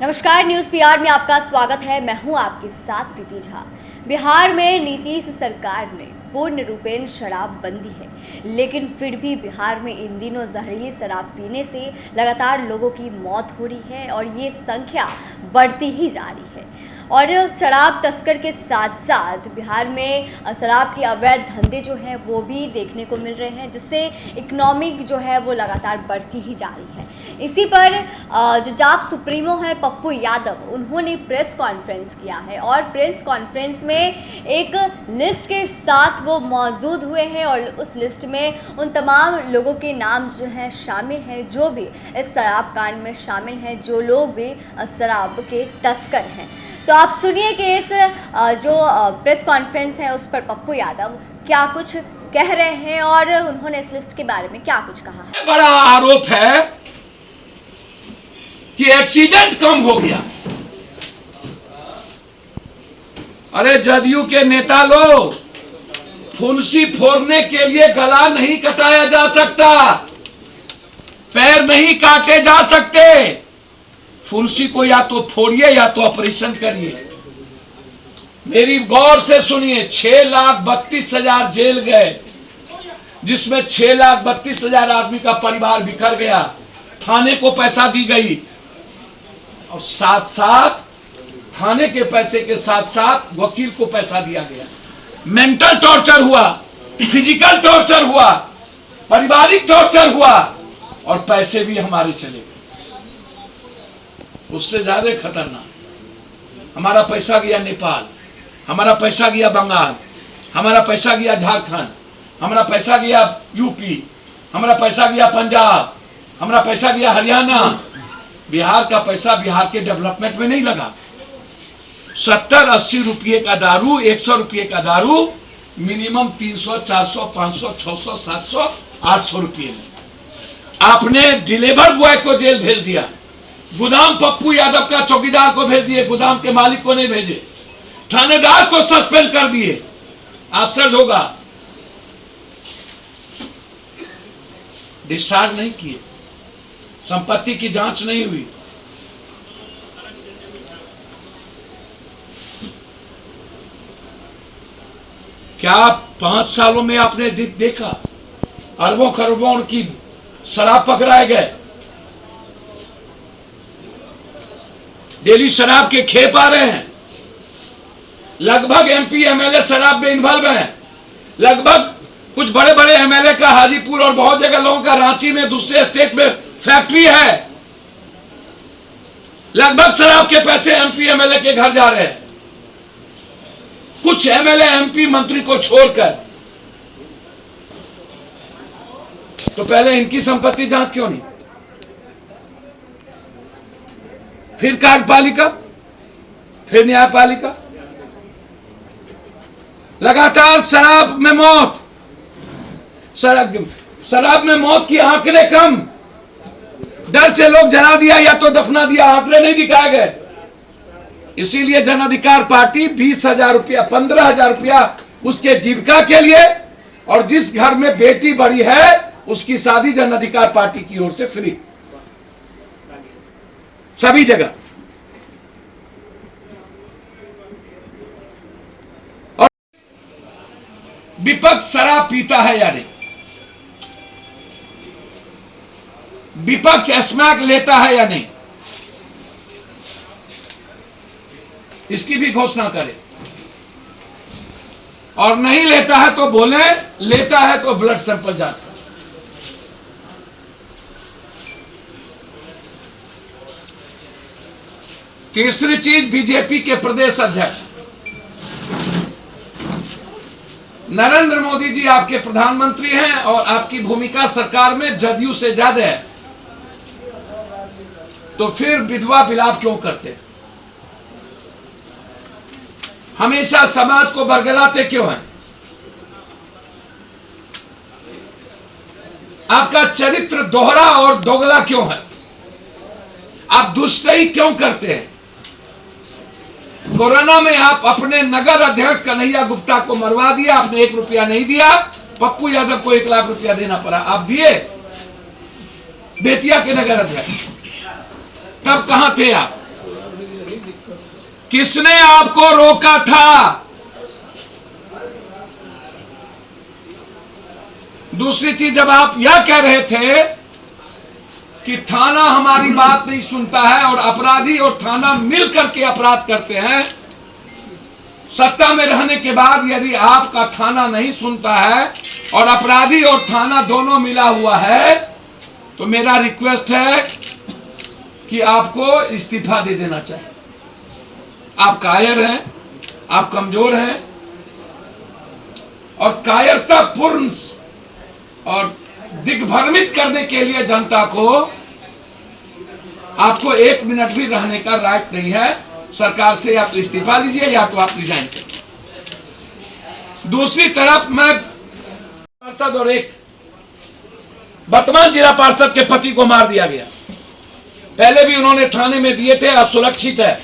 नमस्कार, news PR में आपका स्वागत है। मैं हूं आपके साथ प्रीति झा। बिहार में नीतीश सरकार ने पूर्ण रूपेण शराब बंदी है, लेकिन फिर भी बिहार में इन दिनों जहरीली शराब पीने से लगातार लोगों की मौत हो रही है और ये संख्या बढ़ती ही जा रही है। और शराब तस्कर के साथ साथ बिहार में शराब की अवैध धंधे जो हैं वो भी देखने को मिल रहे हैं, जिससे इकोनॉमिक जो है वो लगातार बढ़ती ही जा रही है। इसी पर जो जाप सुप्रीमो है पप्पू यादव, उन्होंने प्रेस कॉन्फ्रेंस किया है और प्रेस कॉन्फ्रेंस में एक लिस्ट के साथ वो मौजूद हुए हैं और उस लिस्ट में उन तमाम लोगों के नाम जो हैं शामिल हैं जो भी इस शराब कांड में शामिल हैं, जो लोग भी शराब के तस्कर हैं। तो आप सुनिए कि इस जो प्रेस कॉन्फ्रेंस है उस पर पप्पू यादव क्या कुछ कह रहे हैं और उन्होंने इस लिस्ट के बारे में क्या कुछ कहा है। बड़ा आरोप है कि एक्सीडेंट कम हो गया। अरे जदयू के नेता लोग, फुंसी फोड़ने के लिए गला नहीं कटाया जा सकता, पैर नहीं काटे जा सकते। फुंसी को या तो फोड़िए या तो ऑपरेशन करिए। मेरी गौर से सुनिए, 6,32,000 जेल गए, जिसमें 6,32,000 आदमी का परिवार बिखर गया। थाने को पैसा दी गई और साथ साथ थाने के पैसे के साथ साथ वकील को पैसा दिया गया। मेंटल टॉर्चर हुआ, फिजिकल टॉर्चर हुआ, पारिवारिक टॉर्चर हुआ और पैसे भी हमारे चले गए। उससे ज्यादा खतरनाक हमारा पैसा गया नेपाल, हमारा पैसा गया बंगाल, हमारा पैसा गया झारखंड, हमारा पैसा गया यूपी, हमारा पैसा गया पंजाब, हमारा पैसा गया हरियाणा। बिहार का पैसा बिहार के डेवलपमेंट में नहीं लगा। 70-80 रुपये का दारू, 100 रुपये का दारू मिनिमम 300, 400, 500, 600, 700, 800 रुपये में। आपने डिलीवर बॉय को जेल भेज दिया, गोदाम पप्पू यादव का चौकीदार को भेज दिए, गोदाम के मालिक को नहीं भेजे, थानेदार को सस्पेंड कर दिए। आश्चर्य होगा, डिस्चार्ज नहीं किए, संपत्ति की जांच नहीं हुई। क्या 5 सालों में आपने देखा अरबों खरबों की शराब पकड़ाए गए, डेली शराब के खेप आ रहे हैं। लगभग एमपी एमएलए शराब में इन्वॉल्व हैं। लगभग कुछ बड़े बड़े एमएलए का हाजीपुर और बहुत जगह लोगों का रांची में, दूसरे स्टेट में फैक्ट्री है। लगभग शराब के पैसे एमपी एमएलए के घर जा रहे हैं, कुछ एमएलए एमपी मंत्री को छोड़कर। तो पहले इनकी संपत्ति जांच क्यों नहीं? फिर कार्यपालिका, फिर न्यायपालिका। लगातार शराब में मौत, शराब में मौत की आंकड़े कम। डर से लोग जला दिया या तो दफना दिया, आंकड़े नहीं दिखाए गए। इसीलिए जन अधिकार पार्टी 20,000 रुपया, 15,000 रुपया उसके जीविका के लिए, और जिस घर में बेटी बड़ी है उसकी शादी जन अधिकार पार्टी की ओर से फ्री, सभी जगह। और विपक्ष शराब पीता है या नहीं, विपक्ष स्मैक लेता है या नहीं, इसकी भी घोषणा करें। और नहीं लेता है तो बोले, लेता है तो ब्लड सैंपल जांच करें। तीसरी चीज, बीजेपी के प्रदेश अध्यक्ष नरेंद्र मोदी जी आपके प्रधानमंत्री हैं और आपकी भूमिका सरकार में जदयू से ज्यादा है, तो फिर विधवा विलाप क्यों करते? हमेशा समाज को बरगलाते क्यों हैं? आपका चरित्र दोहरा और दोगला क्यों है? आप दुष्टई क्यों करते हैं? कोरोना में आप अपने नगर अध्यक्ष कन्हैया गुप्ता को मरवा दिया, आपने 1 रुपया नहीं दिया। पप्पू यादव को 1 लाख रुपया देना पड़ा, आप दिए? बेतिया के नगर अध्यक्ष, तब कहां थे आप? किसने आपको रोका था? दूसरी चीज, जब आप यह कह रहे थे कि थाना हमारी बात नहीं सुनता है और अपराधी और थाना मिलकर के अपराध करते हैं, सत्ता में रहने के बाद यदि आपका थाना नहीं सुनता है और अपराधी और थाना दोनों मिला हुआ है, तो मेरा रिक्वेस्ट है कि आपको इस्तीफा दे देना चाहिए। आप कायर हैं, आप कमजोर हैं और कायरतापूर्ण और दिग्भ्रमित करने के लिए जनता को आपको 1 मिनट भी रहने का राइट नहीं है। सरकार से या तो इस्तीफा लीजिए या तो आप रिजाइन करिए। दूसरी तरफ मैं पार्षद और एक वर्तमान जिला पार्षद के पति को मार दिया गया। पहले भी उन्होंने थाने में दिए थे, असुरक्षित है।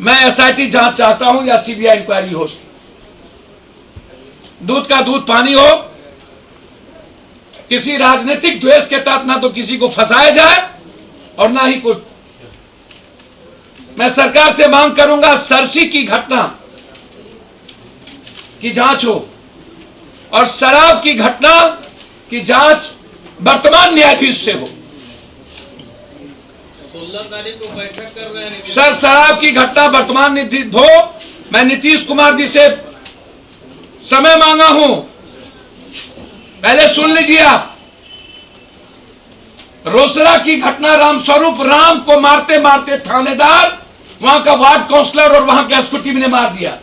मैं एसआईटी जांच चाहता हूं या सीबीआई इंक्वायरी हो। दूध का दूध पानी हो। किसी राजनीतिक द्वेष के तहत ना तो किसी को फंसाया जाए और ना ही कोई। मैं सरकार से मांग करूंगा, सरसी की घटना की जांच हो और शराब की घटना की जांच वर्तमान न्यायाधीश से हो। 16 तारीख को बैठक कर रहे हैं सर, शराब की घटना वर्तमान न्यायाधीश हो। मैं नीतीश कुमार जी से समय मांगा हूं, पहले सुन लीजिए आप। रोसड़ा की घटना, रामस्वरूप राम को मारते मारते थानेदार, वहां का वार्ड काउंसलर और वहां के एसक्यूटिव ने मार दिया।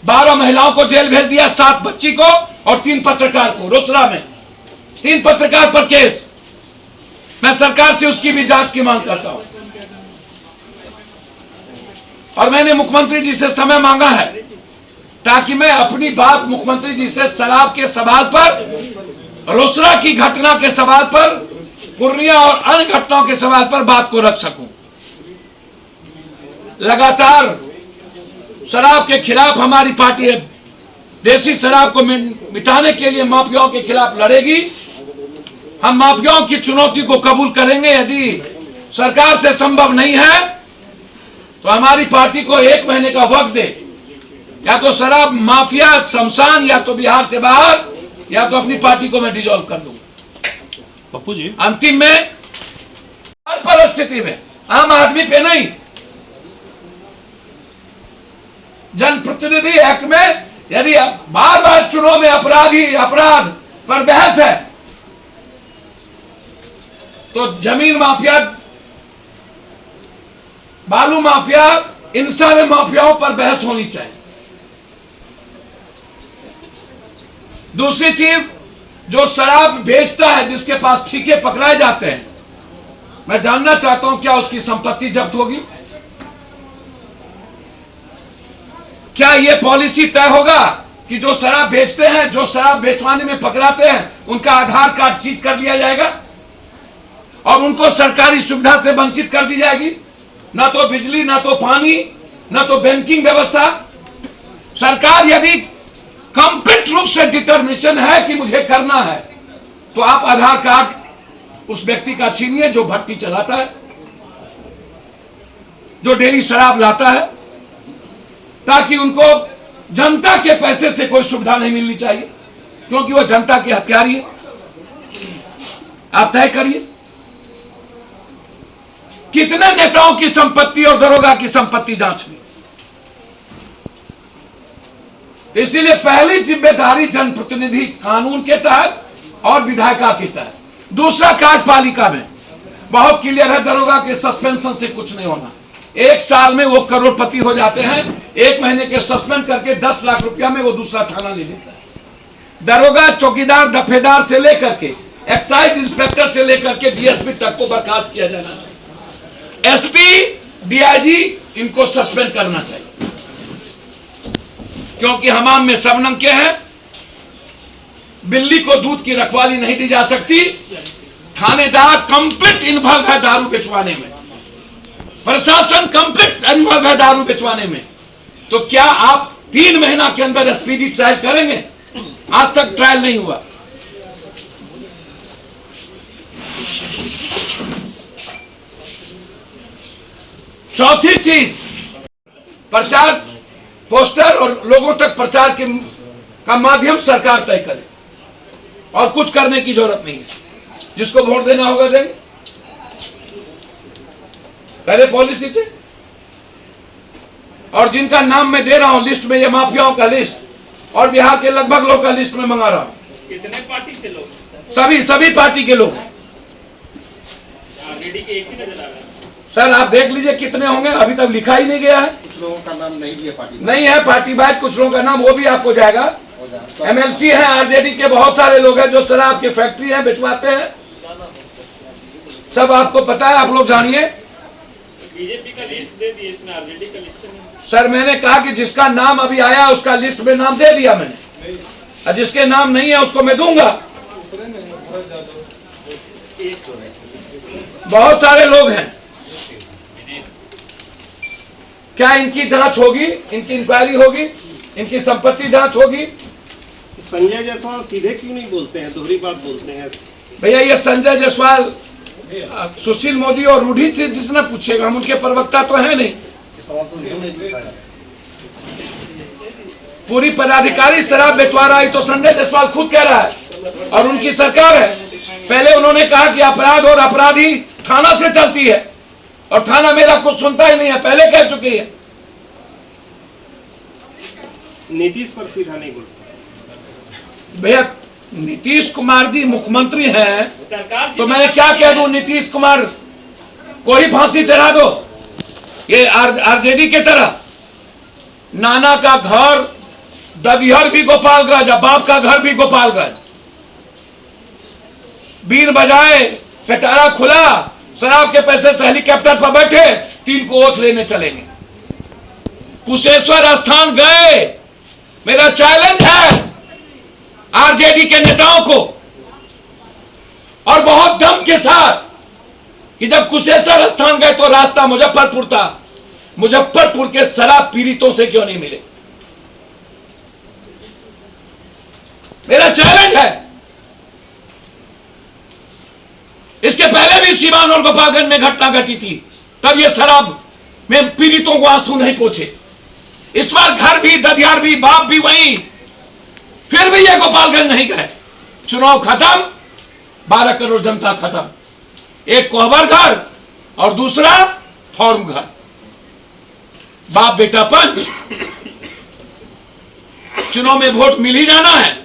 12 महिलाओं को जेल भेज दिया, 7 बच्ची को और 3 पत्रकार को। रोसड़ा में 3 पत्रकार पर केस। मैं सरकार से उसकी भी जांच की मांग करता हूं और मैंने मुख्यमंत्री जी से समय मांगा है ताकि मैं अपनी बात मुख्यमंत्री जी से शराब के सवाल पर, रोसड़ा की घटना के सवाल पर, पूर्णिया और अन्य घटनाओं के सवाल पर बात को रख सकूं। लगातार शराब के खिलाफ हमारी पार्टी है, देसी शराब को मिटाने के लिए माफियाओं के खिलाफ लड़ेगी। हम माफियाओं की चुनौती को कबूल करेंगे। यदि सरकार से संभव नहीं है तो हमारी पार्टी को 1 महीने का वक्त दे, या तो शराब माफिया शमशान, या तो बिहार से बाहर, या तो अपनी पार्टी को मैं डिसॉल्व कर दूंगा। पप्पू जी, अंतिम में हर परिस्थिति में, आम आदमी पे नहीं, जनप्रतिनिधि एक्ट में यदि बार बार चुनाव में अपराध पर बहस है तो जमीन माफिया, बालू माफिया, इन सारे माफियाओं पर बहस होनी चाहिए। दूसरी चीज, जो शराब बेचता है, जिसके पास ठीके पकड़ाए जाते हैं, मैं जानना चाहता हूं क्या उसकी संपत्ति जब्त होगी? क्या यह पॉलिसी तय होगा कि जो शराब बेचते हैं, जो शराब बेचवाने में पकड़ाते हैं, उनका आधार कार्ड सीज कर लिया जाएगा और उनको सरकारी सुविधा से वंचित कर दी जाएगी? ना तो बिजली, ना तो पानी, ना तो बैंकिंग व्यवस्था। सरकार यदि कंप्लीट रूप से डिटर्मिनेशन है कि मुझे करना है, तो आप आधार कार्ड उस व्यक्ति का छीनिए जो भट्टी चलाता है, जो डेली शराब लाता है, ताकि उनको जनता के पैसे से कोई सुविधा नहीं मिलनी चाहिए, क्योंकि वो जनता के हथियारी है। आप तय करिए कितने नेताओं की संपत्ति और दरोगा की संपत्ति जांच हुई। इसीलिए पहली जिम्मेदारी जनप्रतिनिधि कानून के तहत और विधायिका के तहत। दूसरा, कार्यपालिका में बहुत क्लियर है, दरोगा के सस्पेंशन से कुछ नहीं होना। 1 साल में वो करोड़पति हो जाते हैं, 1 महीने के सस्पेंड करके 10 लाख रुपया में वो दूसरा थाना ले लेता है। दरोगा, चौकीदार, दफेदार से लेकर के एक्साइज इंस्पेक्टर से लेकर के डीएसपी तक को बर्खास्त किया जाना चाहिए। एसपी, डीआईजी, इनको सस्पेंड करना चाहिए, क्योंकि हमाम में शबनम के हैं। बिल्ली को दूध की रखवाली नहीं दी जा सकती। थानेदार कंप्लीट इन्वॉल्व है दारू बेचवाने में, प्रशासन कंप्लीट इन्वॉल्व है दारू बेचवाने में। तो क्या आप 3 महीना के अंदर स्पीडी ट्रायल करेंगे? आज तक ट्रायल नहीं हुआ। चौथी चीज, प्रचार पोस्टर और लोगों तक प्रचार का माध्यम सरकार तय करे और कुछ करने की जरूरत नहीं है। जिसको वोट देना होगा देंगे, पहले पॉलिसी थे। और जिनका नाम मैं दे रहा हूं लिस्ट में, ये माफियाओं का लिस्ट और बिहार के लगभग लोग का लिस्ट में मंगा रहा हूं। कितने पार्टी से लोग? सभी पार्टी के लोग हैं। आरजेडी के एक ही नजर आ रहा है। सर आप देख लीजिए कितने होंगे, अभी तक लिखा ही नहीं गया है। कुछ लोगों का नाम नहीं दिया पार्टी नहीं है पार्टी वाइज, कुछ लोगों का नाम वो भी आपको जाएगा। एमएलसी हैं, आरजेडी के बहुत सारे लोग हैं जो शराब की फैक्ट्री है, बिचवाते हैं, सब आपको पता है, आप लोग जानिए। बीजेपी का लिस्ट दे दिए, इसमें आरजेडी का लिस्ट नहीं। सर मैंने कहा कि जिसका नाम अभी आया उसका लिस्ट में नाम दे दिया मैंने, और जिसके नाम नहीं है उसको मैं दूंगा। बहुत सारे लोग हैं। क्या इनकी जांच होगी, इनकी इंक्वायरी होगी, इनकी संपत्ति जांच होगी? संजय जायसवाल सीधे क्यों नहीं बोलते हैं, दोहरी बात बोलते हैं? भैया ये संजय जायसवाल सुशील मोदी और रूढ़ी से जिसने पूछेगा, हम उनके प्रवक्ता तो है नहीं। सवाल तो उन्होंने उठाया। पूरी पदाधिकारी शराब बेचवा रहा है तो संजय जायसवाल खुद कह रहा है और उनकी सरकार है। पहले उन्होंने कहा कि अपराध और अपराधी थाना से चलती है और थाना मेरा कुछ सुनता ही नहीं है, पहले कह चुकी है। नीतीश पर सीधा नहीं बोलते भैया नीतीश कुमार जी मुख्यमंत्री हैं, सरकार तो मैं क्या कह दूं? नीतीश कुमार को ही फांसी चढ़ा दो, ये आरजेडी के तरह। नाना का घर ददिहर भी गोपालगंज, बाप का घर भी गोपालगंज। बीन बजाए, पिटारा खुला, शराब के पैसे से हेलीकॉप्टर पर बैठे 3 को वोट लेने चलेंगे। कुशेश्वर स्थान गए, मेरा चैलेंज है आरजेडी के नेताओं को और बहुत दम के साथ कि जब कुशेश्वर स्थान गए तो रास्ता मुजफ्फरपुर था, मुजफ्फरपुर के शराब पीड़ितों से क्यों नहीं मिले? मेरा चैलेंज है। इसके पहले भी सीवान और गोपालगंज में घटना घटी थी, तब ये शराब में पीड़ितों को आंसू नहीं पहुंचे। इस बार घर भी, ददियार भी, बाप भी वहीं, फिर भी ये गोपालगंज नहीं गए। चुनाव खत्म, 12 करोड़ जनता खत्म। एक कोहबर घर और दूसरा फॉर्म घर, बाप बेटा पंच। चुनाव में वोट मिल ही जाना है।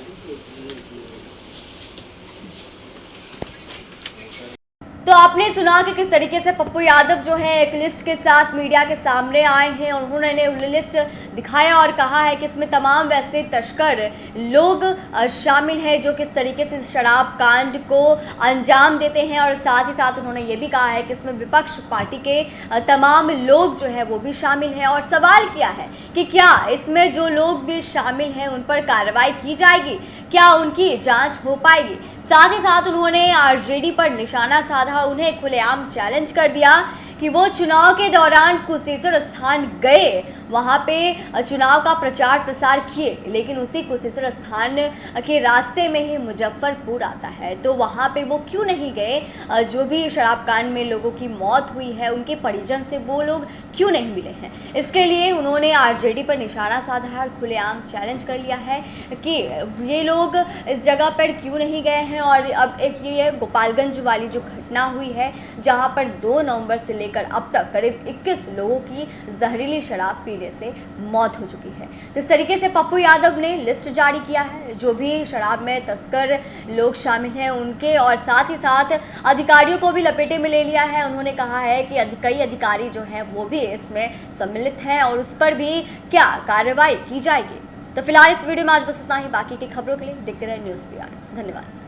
तो आपने सुना कि किस तरीके से पप्पू यादव जो है एक लिस्ट के साथ मीडिया के सामने आए हैं और उन्होंने लिस्ट दिखाया और कहा है कि इसमें तमाम वैसे तस्कर लोग शामिल हैं जो किस तरीके से शराब कांड को अंजाम देते हैं। और साथ ही साथ उन्होंने ये भी कहा है कि इसमें विपक्ष पार्टी के तमाम लोग जो है वो भी शामिल हैं और सवाल किया है कि क्या इसमें जो लोग भी शामिल हैं उन पर कार्रवाई की जाएगी, क्या उनकी जाँच हो पाएगी। साथ ही साथ उन्होंने आरजेडी पर निशाना साधा, उन्हें खुलेआम चैलेंज कर दिया कि वो चुनाव के दौरान कुशेश्वर स्थान गए, वहाँ पे चुनाव का प्रचार प्रसार किए, लेकिन उसी कुशेश्वर स्थान के रास्ते में ही मुजफ्फरपुर आता है, तो वहाँ पे वो क्यों नहीं गए? जो भी शराब कांड में लोगों की मौत हुई है उनके परिजन से वो लोग क्यों नहीं मिले हैं? इसके लिए उन्होंने आरजेडी पर निशाना साधा है और खुलेआम चैलेंज कर लिया है कि ये लोग इस जगह पर क्यों नहीं गए हैं। और अब एक ये गोपालगंज वाली जो घटना हुई है जहाँ पर 2 नवंबर से लेकर अब तक करीब 21 लोगों की जहरीली शराब पीने से मौत हो चुकी है। तो इस तरीके से पप्पू यादव ने लिस्ट जारी किया है जो भी शराब में तस्कर लोग शामिल हैं उनके, और साथ ही साथ अधिकारियों को भी लपेटे में ले लिया है। उन्होंने कहा है कि कई अधिकारी जो हैं वो भी इसमें सम्मिलित हैं और उस पर भी क्या कार्रवाई की जाएगी। तो फिलहाल इस वीडियो में आज बस इतना ही। बाकी की खबरों के लिए देखते रहे न्यूज़ PR। धन्यवाद।